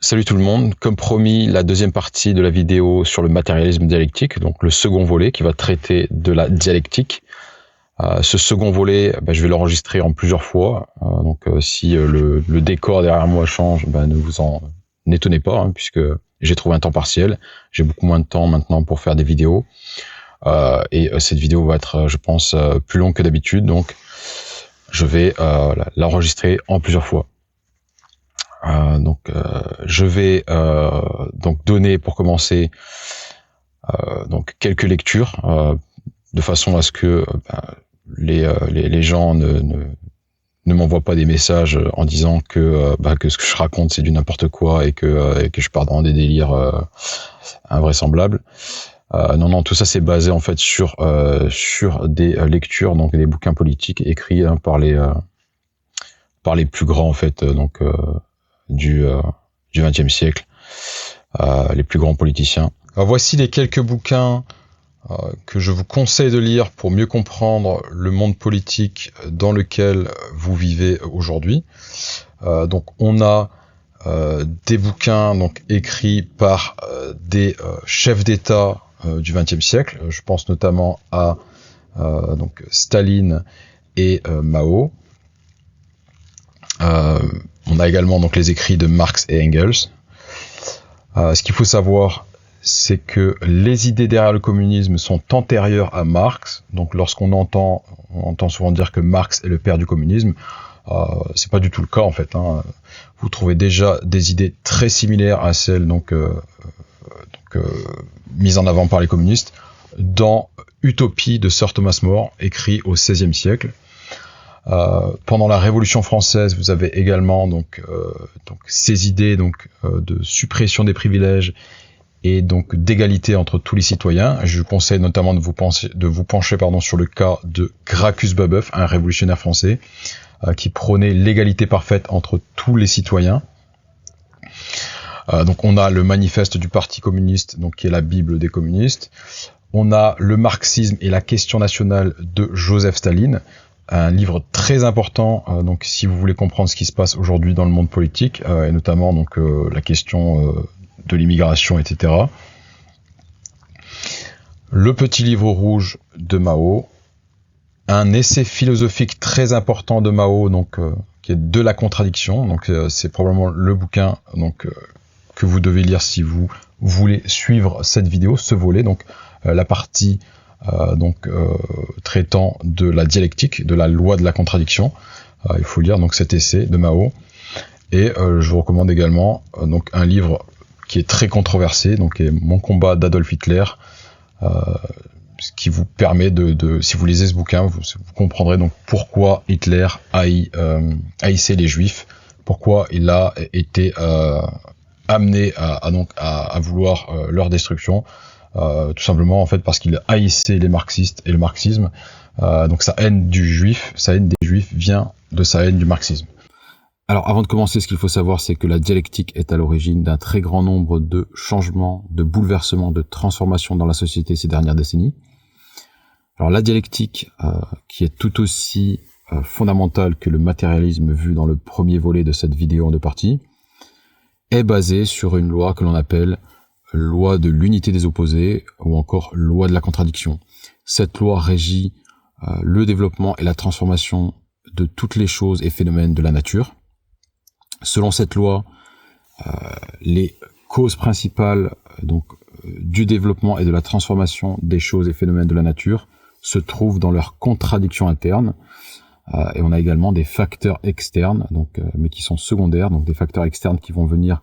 Salut tout le monde, comme promis, la deuxième partie de la vidéo sur le matérialisme dialectique, donc le second volet qui va traiter de la dialectique. Ce second volet, je vais l'enregistrer en plusieurs fois, si le décor derrière moi change, ne vous en étonnez pas, puisque j'ai trouvé un temps partiel, j'ai beaucoup moins de temps maintenant pour faire des vidéos, et cette vidéo va être, je pense, plus longue que d'habitude, donc je vais l'enregistrer en plusieurs fois. Je vais donc donner pour commencer quelques lectures de façon à ce que les gens ne m'envoient pas des messages en disant que ce que je raconte c'est du n'importe quoi et que je pars dans des délires invraisemblables. Non, tout ça c'est basé en fait sur des lectures, donc des bouquins politiques écrits par les plus grands en fait, du XXe siècle, les plus grands politiciens. Alors voici les quelques bouquins que je vous conseille de lire pour mieux comprendre le monde politique dans lequel vous vivez aujourd'hui. On a des bouquins écrits par des chefs d'État du XXe siècle. Je pense notamment à Staline et Mao. On a également les écrits de Marx et Engels. Ce qu'il faut savoir, c'est que les idées derrière le communisme sont antérieures à Marx. Donc lorsqu'on entend souvent dire que Marx est le père du communisme, c'est pas du tout le cas en fait. Vous trouvez déjà des idées très similaires à celles mises en avant par les communistes dans Utopie de Sir Thomas More, écrit au XVIe siècle. Pendant la Révolution française, vous avez également ces idées de suppression des privilèges et d'égalité entre tous les citoyens. Je vous conseille notamment de vous pencher sur le cas de Gracchus Babeuf, un révolutionnaire français qui prônait l'égalité parfaite entre tous les citoyens. On a le manifeste du Parti communiste, qui est la Bible des communistes. On a le marxisme et la question nationale de Joseph Staline, un livre très important si vous voulez comprendre ce qui se passe aujourd'hui dans le monde politique, et notamment la question de l'immigration, etc. Le petit livre rouge de Mao, un essai philosophique très important de Mao, qui est De la contradiction. C'est probablement le bouquin que vous devez lire si vous voulez suivre cette vidéo, ce volet, la partie traitant de la dialectique, de la loi de la contradiction. Il faut lire cet essai de Mao. Et je vous recommande également un livre qui est très controversé, qui est Mon combat d'Adolf Hitler, ce qui vous permet si vous lisez ce bouquin, vous comprendrez pourquoi Hitler haïssait les Juifs, pourquoi il a été amené à vouloir leur destruction. Tout simplement en fait parce qu'il haïssait les marxistes et le marxisme. Sa haine des Juifs vient de sa haine du marxisme. Alors avant de commencer, ce qu'il faut savoir, c'est que la dialectique est à l'origine d'un très grand nombre de changements, de bouleversements, de transformations dans la société ces dernières décennies. Alors la dialectique, qui est tout aussi fondamentale que le matérialisme vu dans le premier volet de cette vidéo en deux parties, est basée sur une loi que l'on appelle loi de l'unité des opposés ou encore loi de la contradiction. Cette loi régit le développement et la transformation de toutes les choses et phénomènes de la nature. Selon cette loi, les causes principales du développement et de la transformation des choses et phénomènes de la nature se trouvent dans leurs contradictions internes. Et on a également des facteurs externes, mais qui sont secondaires, des facteurs externes qui vont venir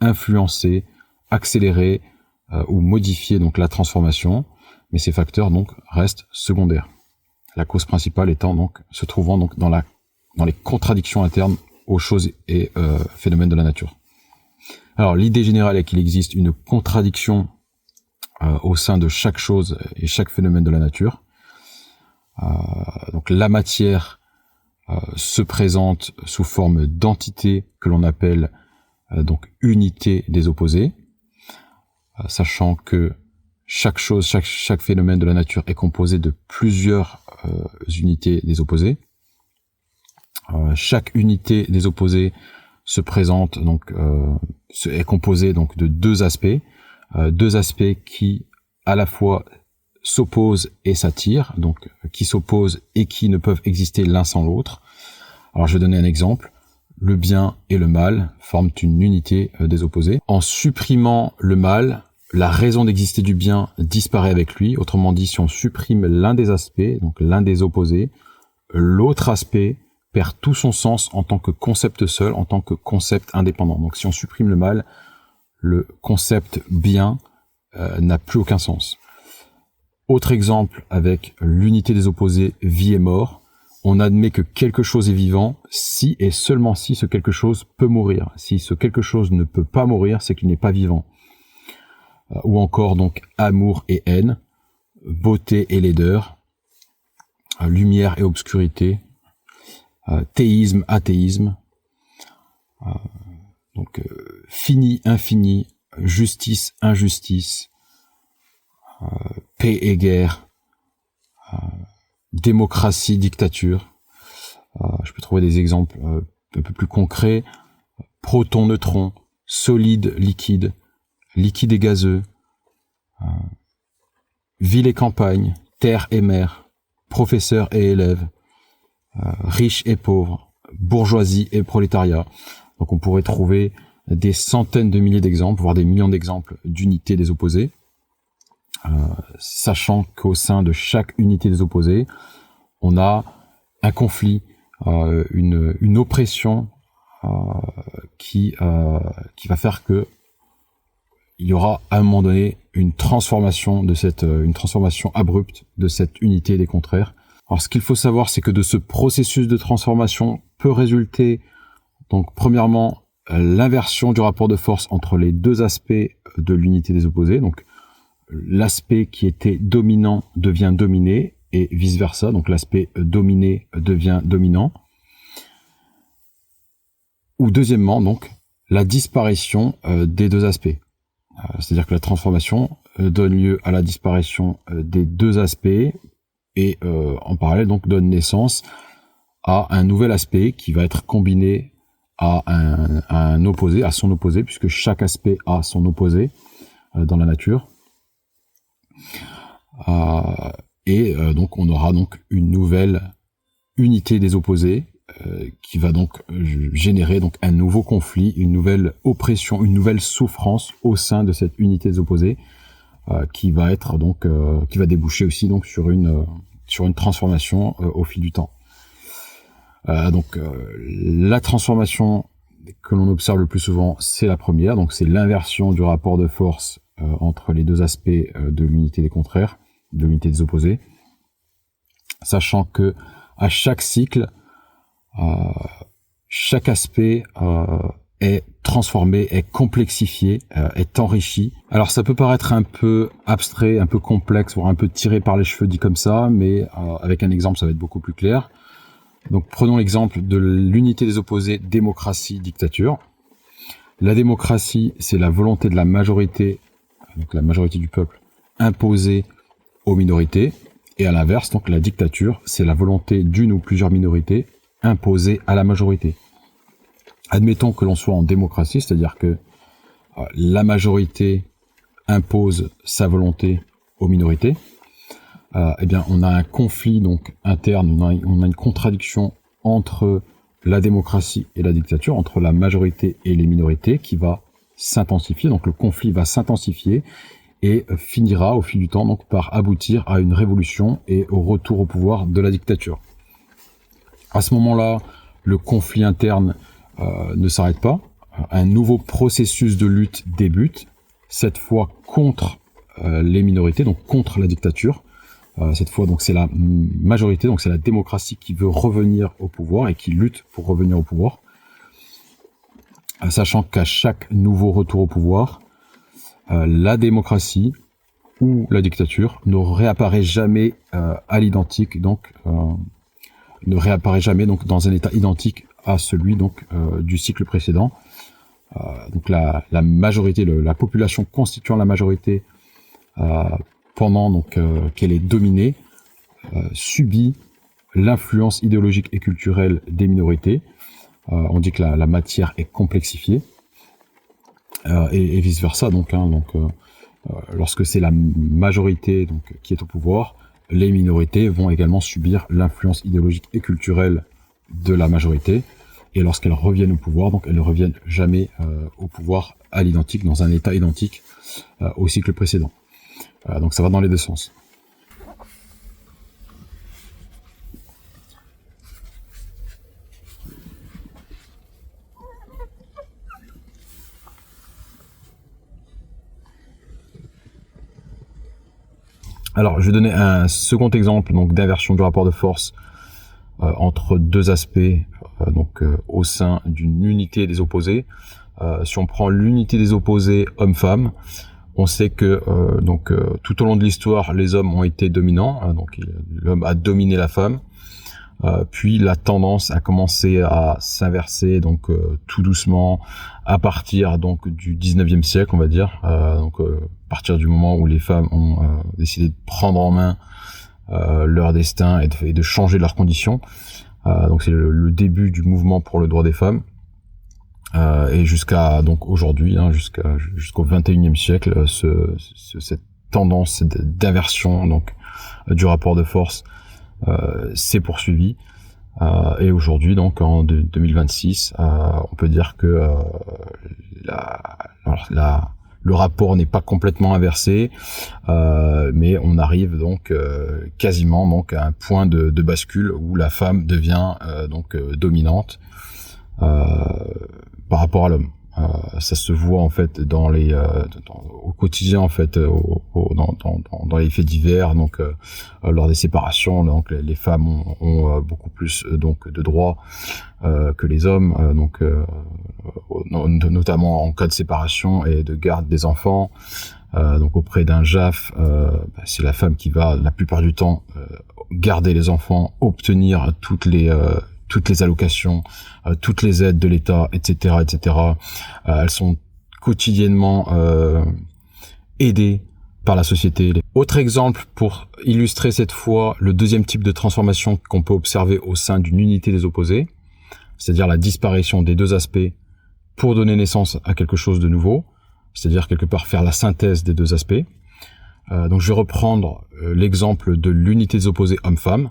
influencer, accélérer ou modifier la transformation, mais ces facteurs restent secondaires. La cause principale étant se trouvant dans les contradictions internes aux choses et phénomènes de la nature. Alors l'idée générale est qu'il existe une contradiction au sein de chaque chose et chaque phénomène de la nature. La matière se présente sous forme d'entité que l'on appelle unité des opposés, sachant que chaque chose, chaque phénomène de la nature est composé de plusieurs unités des opposés. Chaque unité des opposés se présente donc est composé donc de deux aspects qui à la fois s'opposent et s'attirent, donc qui s'opposent et qui ne peuvent exister l'un sans l'autre. Alors je vais donner un exemple. Le bien et le mal forment une unité des opposés. En supprimant le mal, la raison d'exister du bien disparaît avec lui. Autrement dit, si on supprime l'un des aspects, donc l'un des opposés, l'autre aspect perd tout son sens en tant que concept seul, en tant que concept indépendant. Donc si on supprime le mal, le concept bien n'a plus aucun sens. Autre exemple avec l'unité des opposés vie et mort. On admet que quelque chose est vivant si et seulement si ce quelque chose peut mourir. Si ce quelque chose ne peut pas mourir, c'est qu'il n'est pas vivant. Ou encore donc amour et haine, beauté et laideur, lumière et obscurité, théisme, athéisme, donc fini, infini, justice, injustice, paix et guerre, démocratie, dictature. Je peux trouver des exemples un peu plus concrets. Proton, neutron, solide, liquide, liquide et gazeux, ville et campagne, terre et mer, professeur et élève, riche et pauvre, bourgeoisie et prolétariat. Donc on pourrait trouver des centaines de milliers d'exemples, voire des millions d'exemples d'unités des opposés, sachant qu'au sein de chaque unité des opposés, on a un conflit, une oppression qui va faire que il y aura à un moment donné une transformation abrupte de cette unité des contraires. Alors ce qu'il faut savoir, c'est que de ce processus de transformation peut résulter donc premièrement l'inversion du rapport de force entre les deux aspects de l'unité des opposés. Donc l'aspect qui était dominant devient dominé et vice versa. Donc l'aspect dominé devient dominant. Ou deuxièmement donc la disparition des deux aspects. C'est-à-dire que la transformation donne lieu à la disparition des deux aspects et en parallèle donc donne naissance à un nouvel aspect qui va être combiné à un opposé, à son opposé, puisque chaque aspect a son opposé dans la nature. Donc on aura donc une nouvelle unité des opposés qui va donc générer donc un nouveau conflit, une nouvelle oppression, une nouvelle souffrance au sein de cette unité des opposés qui va être donc qui va déboucher aussi donc sur une transformation au fil du temps. La transformation que l'on observe le plus souvent, c'est la première, donc c'est l'inversion du rapport de force entre les deux aspects de l'unité des contraires, de l'unité des opposés, sachant que à chaque cycle, chaque aspect est transformé, est complexifié, est enrichi. Alors ça peut paraître un peu abstrait, un peu complexe, voire un peu tiré par les cheveux dit comme ça, mais avec un exemple ça va être beaucoup plus clair. Donc prenons l'exemple de l'unité des opposés démocratie-dictature. La démocratie, c'est la volonté de la majorité, donc la majorité du peuple, imposée aux minorités. Et à l'inverse, donc la dictature, c'est la volonté d'une ou plusieurs minorités imposées à la majorité. Admettons que l'on soit en démocratie, c'est-à-dire que la majorité impose sa volonté aux minorités. Eh bien, on a un conflit donc interne, on a une contradiction entre la démocratie et la dictature, entre la majorité et les minorités, qui va s'intensifier. Donc le conflit va s'intensifier et finira au fil du temps donc par aboutir à une révolution et au retour au pouvoir de la dictature. À ce moment-là, le conflit interne ne s'arrête pas. Un nouveau processus de lutte débute, cette fois contre les minorités, donc contre la dictature. Cette fois, donc c'est la majorité, donc c'est la démocratie qui veut revenir au pouvoir et qui lutte pour revenir au pouvoir. Sachant qu'à chaque nouveau retour au pouvoir, la démocratie ou la dictature ne réapparaît jamais à l'identique, donc ne réapparaît jamais donc dans un état identique à celui donc du cycle précédent. Donc la majorité, la population constituant la majorité pendant donc qu'elle est dominée, subit l'influence idéologique et culturelle des minorités, on dit que la matière est complexifiée, et vice versa. Lorsque c'est la majorité qui est au pouvoir, les minorités vont également subir l'influence idéologique et culturelle de la majorité. Et lorsqu'elles reviennent au pouvoir, donc elles ne reviennent jamais au pouvoir à l'identique, dans un état identique au cycle précédent. Donc ça va dans les deux sens. Alors, je vais donner un second exemple d'inversion du rapport de force entre deux aspects au sein d'une unité des opposés. Si on prend l'unité des opposés homme-femme, on sait que tout au long de l'histoire, les hommes ont été dominants, l'homme a dominé la femme. Puis la tendance a commencé à s'inverser tout doucement à partir du 19e siècle, on va dire, à partir du moment où les femmes ont décidé de prendre en main leur destin et de changer leurs conditions. Donc c'est le début du mouvement pour le droit des femmes. Et jusqu'à aujourd'hui, jusqu'au 21e siècle, cette tendance d'inversion du rapport de force s'est poursuivi, et aujourd'hui en 2026 on peut dire que le rapport n'est pas complètement inversé, mais on arrive quasiment à un point de bascule où la femme devient dominante par rapport à l'homme. Ça se voit en fait au quotidien en fait, dans les faits divers, lors des séparations, les femmes ont beaucoup plus de droits que les hommes, notamment en cas de séparation et de garde des enfants. Auprès d'un JAF, c'est la femme qui va la plupart du temps garder les enfants, obtenir toutes les allocations, toutes les aides de l'État, etc., etc. Elles sont quotidiennement aidées par la société. Autre exemple pour illustrer cette fois le deuxième type de transformation qu'on peut observer au sein d'une unité des opposés, c'est-à-dire la disparition des deux aspects pour donner naissance à quelque chose de nouveau, c'est-à-dire quelque part faire la synthèse des deux aspects. Je vais reprendre l'exemple de l'unité des opposés homme-femme.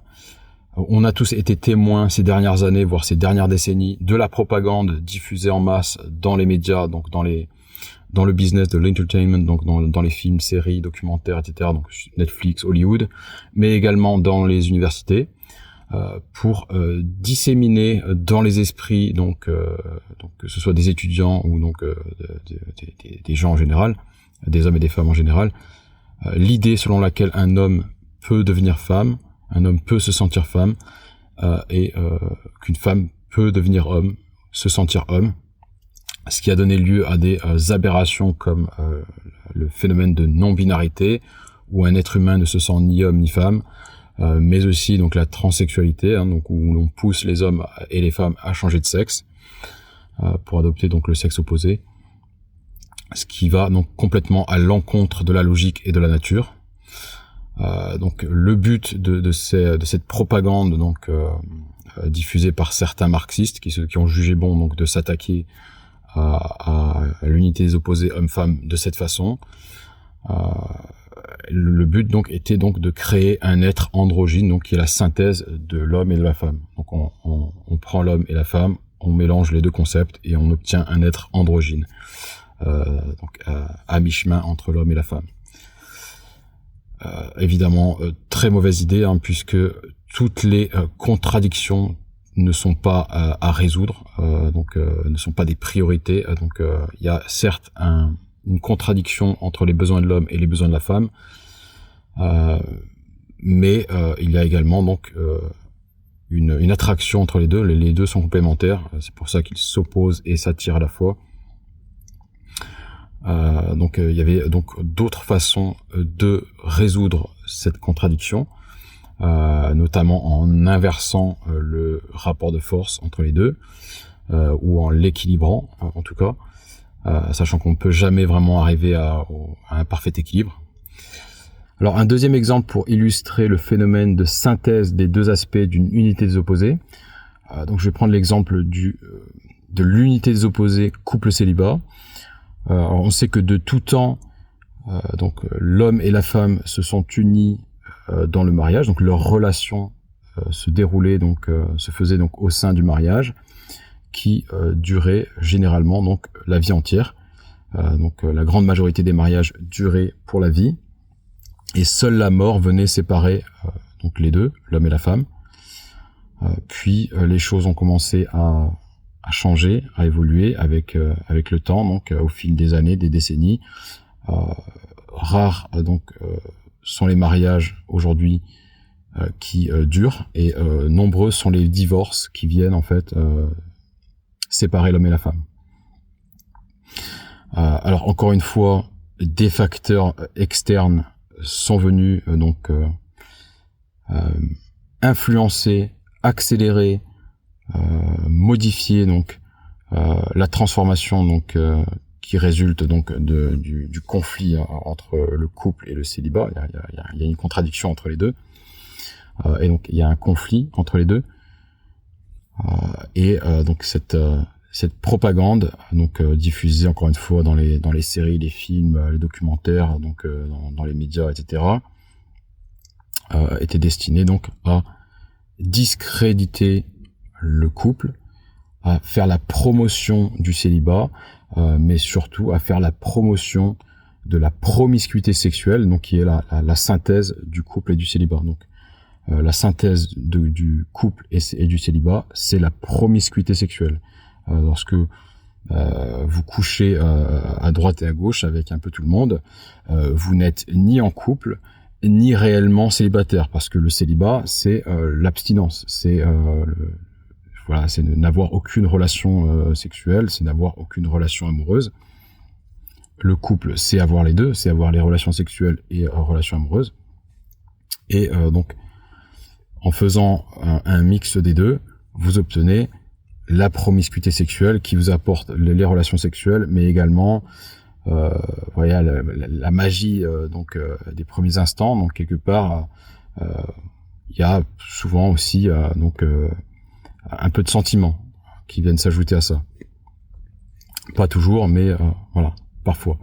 On a tous été témoins ces dernières années, voire ces dernières décennies, de la propagande diffusée en masse dans les médias, dans le business de l'entertainment, dans les films, séries, documentaires, etc., Netflix, Hollywood, mais également dans les universités, pour disséminer dans les esprits, que ce soit des étudiants ou des gens en général, des hommes et des femmes en général, l'idée selon laquelle un homme peut devenir femme, un homme peut se sentir femme, et qu'une femme peut devenir homme, se sentir homme, ce qui a donné lieu à des aberrations comme le phénomène de non-binarité, où un être humain ne se sent ni homme ni femme, mais aussi la transsexualité, où l'on pousse les hommes et les femmes à changer de sexe pour adopter le sexe opposé, ce qui va complètement à l'encontre de la logique et de la nature. Le but de cette propagande diffusée par certains marxistes qui ont jugé bon de s'attaquer à l'unité des opposés hommes-femmes de cette façon, le but était de créer un être androgyne, qui est la synthèse de l'homme et de la femme. On prend l'homme et la femme, on mélange les deux concepts et on obtient un être androgyne, à mi-chemin entre l'homme et la femme. Évidemment, très mauvaise idée, puisque toutes les contradictions ne sont pas à résoudre, ne sont pas des priorités. Il y a certes une contradiction entre les besoins de l'homme et les besoins de la femme, mais il y a également une attraction entre les deux. Les deux sont complémentaires, c'est pour ça qu'ils s'opposent et s'attirent à la fois. Il y avait d'autres façons de résoudre cette contradiction, notamment en inversant le rapport de force entre les deux, ou en l'équilibrant en tout cas, sachant qu'on ne peut jamais vraiment arriver à un parfait équilibre. Alors un deuxième exemple pour illustrer le phénomène de synthèse des deux aspects d'une unité des opposés, Donc je vais prendre l'exemple de l'unité des opposés couple célibat. Alors on sait que de tout temps, donc l'homme et la femme se sont unis dans le mariage, donc leur relation se déroulait se faisait donc au sein du mariage, qui durait généralement donc la vie entière. La grande majorité des mariages duraient pour la vie, et seule la mort venait séparer donc les deux, l'homme et la femme. Puis les choses ont commencé à changer, à évoluer avec le temps, donc au fil des années, des décennies. Rares sont les mariages aujourd'hui qui durent, et nombreux sont les divorces qui viennent en fait séparer l'homme et la femme. Alors encore une fois, des facteurs externes sont venus influencer, accélérer, modifier la transformation qui résulte du conflit entre le couple et le célibat. Il y a une contradiction entre les deux, et donc il y a un conflit entre les deux, cette propagande diffusée encore une fois dans les séries, les films, les documentaires, dans les médias, etc., était destinée à discréditer le couple, à faire la promotion du célibat, mais surtout à faire la promotion de la promiscuité sexuelle, qui est la synthèse du couple et du célibat. La synthèse du couple et du célibat, c'est la promiscuité sexuelle. Lorsque vous couchez à droite et à gauche avec un peu tout le monde, vous n'êtes ni en couple ni réellement célibataire, parce que le célibat, c'est l'abstinence, c'est n'avoir aucune relation sexuelle, c'est n'avoir aucune relation amoureuse. Le couple, c'est avoir les deux, c'est avoir les relations sexuelles et relations amoureuses. Et en faisant un mix des deux, vous obtenez la promiscuité sexuelle qui vous apporte les relations sexuelles, mais également la magie des premiers instants. Donc quelque part, il y a souvent aussi un peu de sentiments qui viennent s'ajouter à ça. Pas toujours, mais parfois.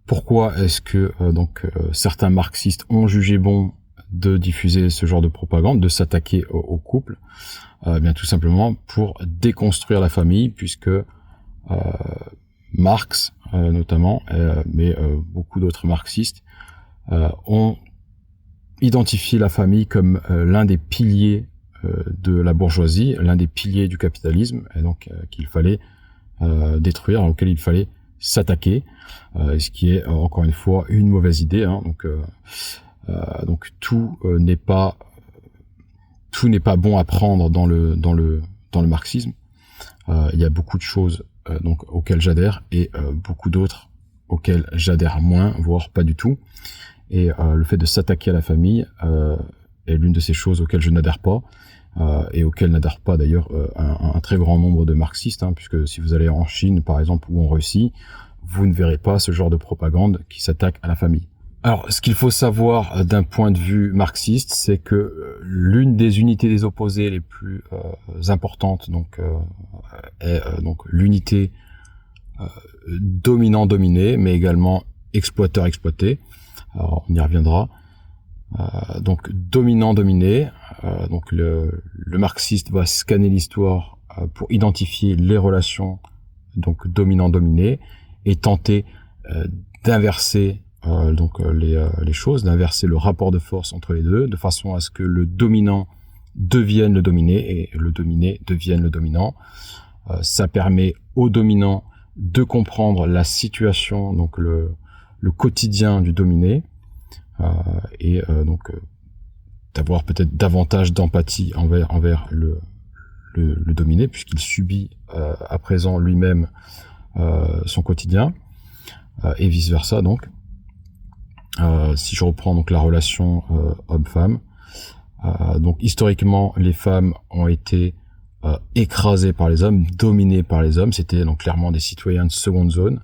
Pourquoi est-ce que certains marxistes ont jugé bon de diffuser ce genre de propagande, de s'attaquer au couple? Bien tout simplement pour déconstruire la famille, puisque Marx notamment, mais beaucoup d'autres marxistes ont identifié la famille comme l'un des piliers de la bourgeoisie, l'un des piliers du capitalisme, et donc qu'il fallait détruire, auquel il fallait s'attaquer, ce qui est encore une fois une mauvaise idée. Donc tout n'est pas bon à prendre dans le marxisme. Il y a beaucoup de choses auxquelles j'adhère, et beaucoup d'autres auxquelles j'adhère moins, voire pas du tout. Et le fait de s'attaquer à la famille est l'une de ces choses auxquelles je n'adhère pas, et auxquelles n'adhèrent pas d'ailleurs un très grand nombre de marxistes, puisque si vous allez en Chine par exemple ou en Russie, vous ne verrez pas ce genre de propagande qui s'attaque à la famille. Alors, ce qu'il faut savoir d'un point de vue marxiste, c'est que l'une des unités des opposés les plus importantes est l'unité dominant-dominé, mais également exploiteur-exploité. Alors, on y reviendra. Dominant-dominé, le marxiste va scanner l'histoire pour identifier les relations dominant-dominé et tenter d'inverser les choses, d'inverser le rapport de force entre les deux, de façon à ce que le dominant devienne le dominé et le dominé devienne le dominant. Ça permet au dominant de comprendre la situation, le quotidien du dominé, et d'avoir peut-être davantage d'empathie envers le dominé, puisqu'il subit à présent lui-même son quotidien, et vice versa. Si je reprends la relation homme-femme, historiquement les femmes ont été écrasées par les hommes, dominées par les hommes. C'était clairement des citoyens de seconde zone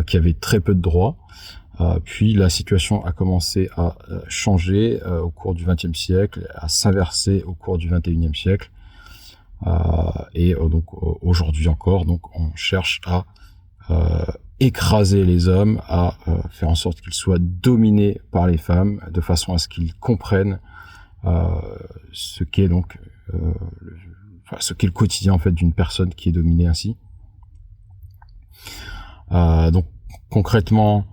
qui avaient très peu de droits. Puis la situation a commencé à changer au cours du XXe siècle, à s'inverser au cours du XXIe siècle. Donc aujourd'hui encore, donc on cherche à écraser les hommes, à faire en sorte qu'ils soient dominés par les femmes, de façon à ce qu'ils comprennent ce qu'est donc ce qu'est le quotidien en fait d'une personne qui est dominée ainsi. Donc concrètement,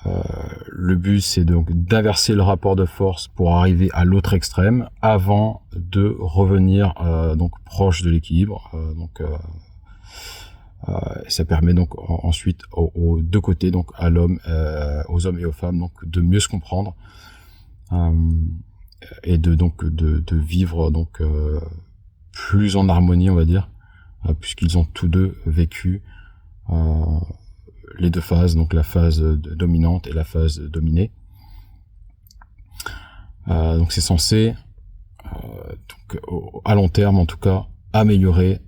le but c'est donc d'inverser le rapport de force pour arriver à l'autre extrême avant de revenir donc proche de l'équilibre. Ça permet donc ensuite aux deux côtés, donc à l'homme, aux hommes et aux femmes, donc de mieux se comprendre et de vivre donc plus en harmonie, on va dire, puisqu'ils ont tous deux vécu les deux phases, donc la phase dominante et la phase dominée. Donc c'est censé, donc à long terme en tout cas, améliorer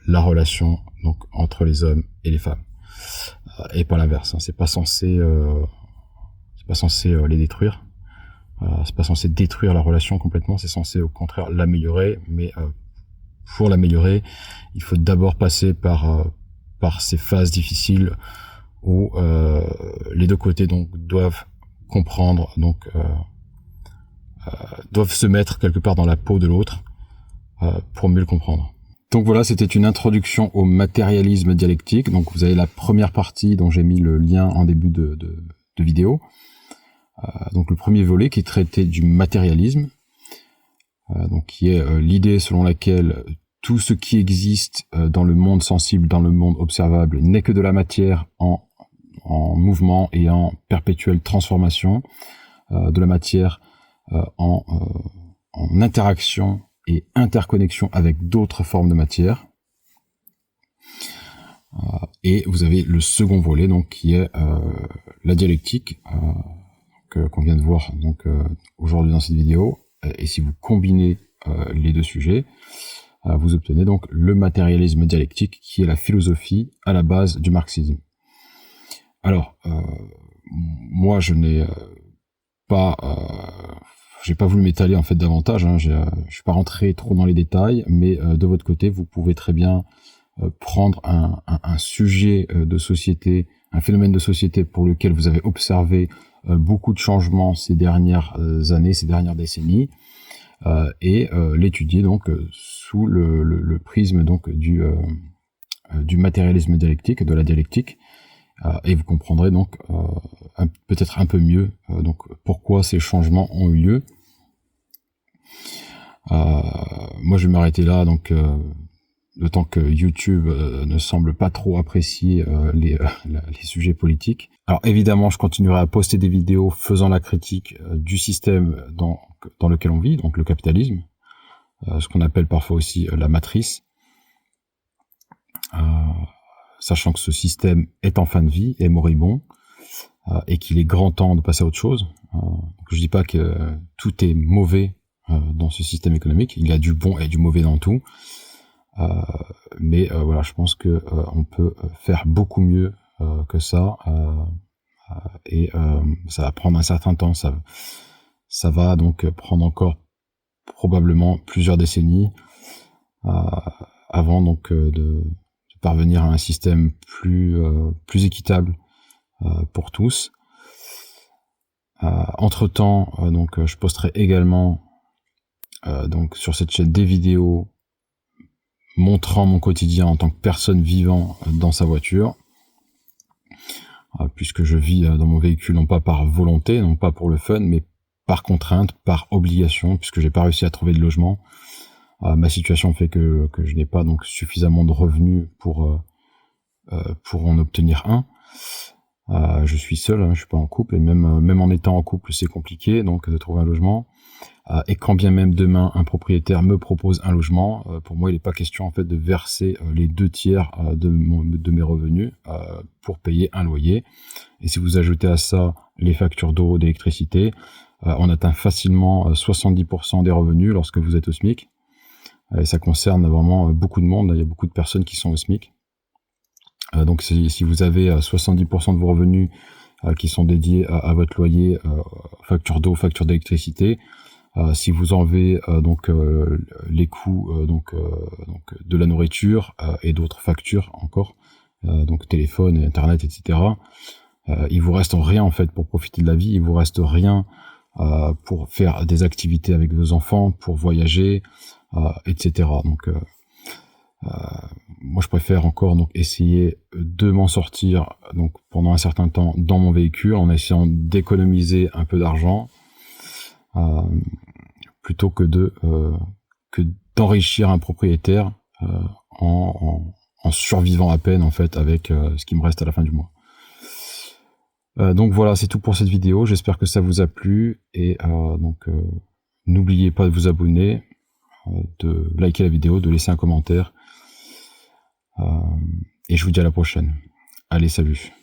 la relation donc entre les hommes et les femmes, et pas l'inverse. Hein. C'est pas censé les détruire. C'est pas censé détruire la relation complètement. C'est censé au contraire l'améliorer. Mais pour l'améliorer, il faut d'abord passer par ces phases difficiles où les deux côtés donc doivent comprendre, donc doivent se mettre quelque part dans la peau de l'autre pour mieux le comprendre. Donc voilà, c'était une introduction au matérialisme dialectique. Donc vous avez la première partie dont j'ai mis le lien en début de vidéo. Donc le premier volet qui est traité du matérialisme, donc qui est l'idée selon laquelle tout ce qui existe dans le monde sensible, dans le monde observable, n'est que de la matière en mouvement et en perpétuelle transformation, de la matière en interaction et interconnexion avec d'autres formes de matière. Et vous avez le second volet, donc qui est la dialectique, qu'on vient de voir donc aujourd'hui dans cette vidéo. Et si vous combinez les deux sujets, vous obtenez donc le matérialisme dialectique, qui est la philosophie à la base du marxisme. Alors, moi je n'ai j'ai pas voulu m'étaler en fait davantage, hein. Je suis pas rentré trop dans les détails, mais de votre côté, vous pouvez très bien prendre un sujet de société, un phénomène de société pour lequel vous avez observé beaucoup de changements ces dernières années, ces dernières décennies, et l'étudier donc sous le prisme donc du matérialisme dialectique, de la dialectique, et vous comprendrez donc peut-être un peu mieux donc pourquoi ces changements ont eu lieu. Moi je vais m'arrêter là, donc le temps que YouTube ne semble pas trop apprécier les sujets politiques. Alors évidemment, je continuerai à poster des vidéos faisant la critique du système dans lequel on vit, donc le capitalisme, ce qu'on appelle parfois aussi la matrice, sachant que ce système est en fin de vie, est moribond, et qu'il est grand temps de passer à autre chose. Donc je dis pas que tout est mauvais dans ce système économique, il y a du bon et du mauvais dans tout. Mais voilà, je pense que on peut faire beaucoup mieux que ça, et ça va prendre un certain temps. Ça va donc prendre encore probablement plusieurs décennies avant donc de parvenir à un système plus équitable pour tous. Entre-temps, donc je posterai également donc sur cette chaîne des vidéos montrant mon quotidien en tant que personne vivant dans sa voiture, puisque je vis dans mon véhicule non pas par volonté, non pas pour le fun, mais par contrainte, par obligation, puisque j'ai pas réussi à trouver de logement. Ma situation fait que je n'ai pas donc suffisamment de revenus pour en obtenir un. Je suis seul, hein, je suis pas en couple, et même en étant en couple, c'est compliqué donc de trouver un logement. Et quand bien même demain un propriétaire me propose un logement, pour moi il n'est pas question en fait de verser les 2/3 de mes revenus pour payer un loyer. Et si vous ajoutez à ça les factures d'eau, d'électricité, on atteint facilement 70% des revenus lorsque vous êtes au SMIC. Et ça concerne vraiment beaucoup de monde, il y a beaucoup de personnes qui sont au SMIC. Donc si vous avez 70% de vos revenus qui sont dédiés à votre loyer, facture d'eau, facture d'électricité. Si vous enlevez les coûts de la nourriture et d'autres factures encore, donc téléphone, internet, etc. Il vous reste rien en fait pour profiter de la vie. Il vous reste rien pour faire des activités avec vos enfants, pour voyager, etc. Donc moi je préfère encore essayer de m'en sortir pendant un certain temps dans mon véhicule en essayant d'économiser un peu d'argent plutôt que d'enrichir un propriétaire en survivant à peine en fait avec ce qui me reste à la fin du mois. Donc voilà, c'est tout pour cette vidéo. J'espère que ça vous a plu et n'oubliez pas de vous abonner, de liker la vidéo, de laisser un commentaire. Et je vous dis à la prochaine. Allez, salut.